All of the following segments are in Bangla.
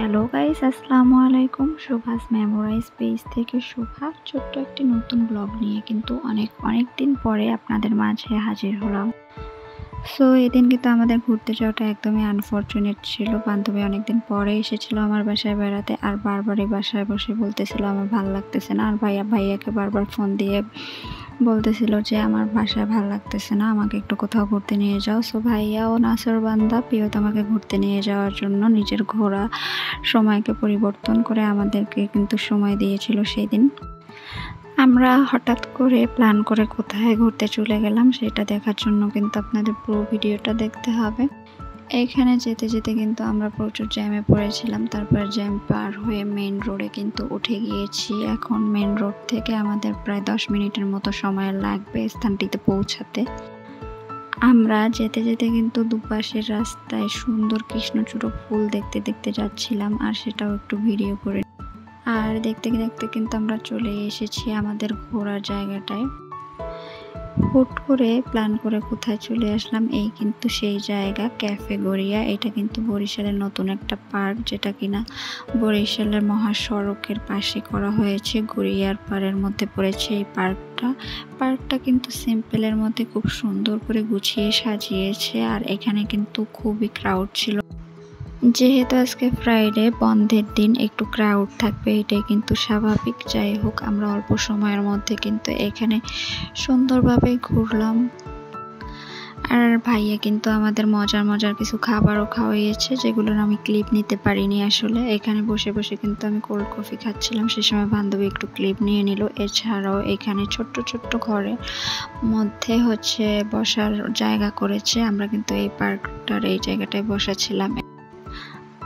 হ্যালো গাইস, আসসালামু আলাইকুম। সুভাষ মেমোরাইজ পেজ থেকে শুভা ছোট্ট একটি নতুন ব্লগ নিয়ে কিন্তু অনেক দিন পরে আপনাদের মাঝে হাজির হলাম। সো এদিন কিন্তু আমাদের ঘুরতে যাওয়াটা একদমই আনফরচুনেট ছিল। বান্ধবী অনেকদিন পরে এসেছিল আমার বাসায় বেড়াতে, আর বারবারই বাসায় বসে বলতেছিল আমার ভালো লাগতেছে না, আর ভাইয়াকে বারবার ফোন দিয়ে বলতেছিল যে আমার বাসায় ভালো লাগতেছে না, আমাকে একটু কোথাও ঘুরতে নিয়ে যাও। সো ভাইয়াও নাছোড়বান্দা প্রিয়তমাকে ঘুরতে নিয়ে যাওয়ার জন্য নিজের ঘোরা সময়কে পরিবর্তন করে আমাদেরকে কিন্তু সময় দিয়েছিল সেই দিন। আমরা হঠাৎ করে প্ল্যান করে কোথায় ঘুরতে চলে গেলাম সেটা দেখার জন্য কিন্তু আপনাদের পুরো ভিডিওটা দেখতে হবে। এইখানে যেতে যেতে কিন্তু আমরা প্রচুর জ্যামে পড়েছিলাম। তারপর জ্যাম পার হয়ে মেন রোডে কিন্তু উঠে গিয়েছি। এখন মেন রোড থেকে আমাদের প্রায় 10 মিনিটের মতো সময় লাগবে স্থানটিতে পৌঁছাতে। আমরা যেতে যেতে কিন্তু দুপাশের রাস্তায় সুন্দর কৃষ্ণচূড়া ফুল দেখতে দেখতে যাচ্ছিলাম, আর সেটাও একটু ভিডিও করে। আর দেখতে দেখতে কিন্তু আমরা চলে এসেছি আমাদের ঘোরার জায়গাটায়। হুট করে প্ল্যান করে কোথায় চলে আসলাম, এই কিন্তু সেই জায়গা ক্যাফে গড়িয়া। এটা কিন্তু বরিশালের নতুন একটা পার্ক, যেটা কিনা বরিশালের মহাসড়কের পাশে করা হয়েছে। গড়িয়ার পাড়ের মধ্যে পড়েছে এই পার্কটা কিন্তু সিম্পলের মধ্যে খুব সুন্দর করে গুছিয়ে সাজিয়েছে। আর এখানে কিন্তু খুবই ক্রাউড ছিল, যেহেতু আজকে ফ্রাইডে বন্ধের দিন একটু ক্রাউড থাকবে, এটাই কিন্তু স্বাভাবিক। যাই হোক, আমরা অল্প সময়ের মধ্যে কিন্তু এখানে সুন্দরভাবে ঘুরলাম। আর ভাইয়া কিন্তু আমাদের মজার কিছু খাবারও খাওয়াইয়েছে, যেগুলোর আমি ক্লিপ নিতে পারিনি আসলে। এখানে বসে বসে কিন্তু আমি কোল্ড কফি খাচ্ছিলাম, সে সময় বান্ধবী একটু ক্লিপ নিয়ে নিল। এছাড়াও এখানে ছোট্ট ঘরের মধ্যে বসার জায়গা করেছে। আমরা কিন্তু এই পার্কটার এই জায়গাটায় বসাছিলাম।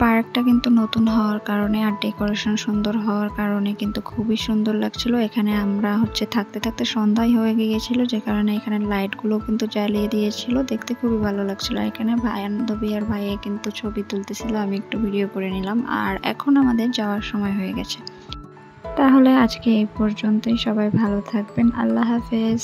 পার্কটা কিন্তু নতুন হওয়ার কারণে আর ডেকোরেশন সুন্দর হওয়ার কারণে কিন্তু খুবই সুন্দর লাগছিল। এখানে আমরা থাকতে থাকতে সন্ধ্যায় হয়ে গিয়েছিল, যে কারণে এখানে লাইটগুলো কিন্তু জ্বালিয়ে দিয়েছিল, দেখতে খুবই ভালো লাগছিল। এখানে বান্ধবী আর ভাইয়া কিন্তু ছবি তুলতেছিল, আমি একটু ভিডিও করে নিলাম। আর এখন আমাদের যাওয়ার সময় হয়ে গেছে। তাহলে আজকে এই পর্যন্তই, সবাই ভালো থাকবেন, আল্লাহ হাফেজ।